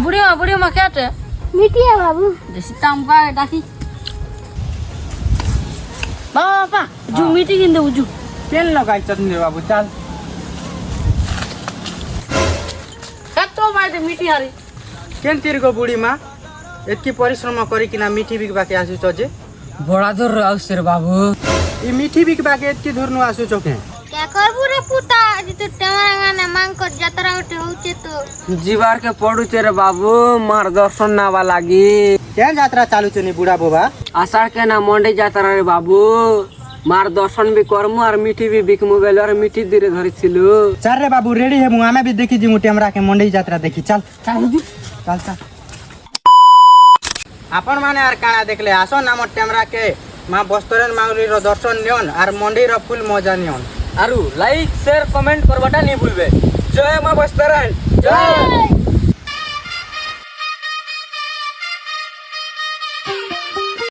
বুড়ি মা খেতে মিটিয়া বাবু দেশি তাম্বা ডাকি বাবা জু মিটি কিনতে বুঝু তেল লগাইছন রে বাবু চাল এত বাইরে মিটি হারি কেনতির গো বুড়ি মা এতকি পরিশ্রম করিকিনা মিঠি বিকবাকে আসুছ যে বড়া দূর আসছে রে বাবু ই মিঠি বিকবাকে এতকি ধরনু আসুছ কে क्या करबू रे पुता आज तो टेमरांगाने मांग कर जात्रा उठे होचे तो जीवार के पड़ुचे रे बाबू मार दर्शन नावा लागी কেন যাত্রা চালুছ নি বুড়া বাবা आषाढ़ के ना मंडे जाता रे बाबू मार दर्शन भी करमु और मिठी भी बिकमु बेल और मिठी धीरे धरिছিলু চাল রে বাবু রেডি হেমু আমি বি দেখি জিমু টেমরাকে মন্ডই যাত্রা দেখি চাল চাল চাল আপন মানে আর কানা দেখলে আসন আমার টেমরাকে মা বস্তরেন মাউলির দর্শন নিয়ন আর মন্ডির ফুল মজা নিয়ন आरु लाइक शेयर कमेंट करबाटा नहीं भूलबे जय मां बस्तरन जय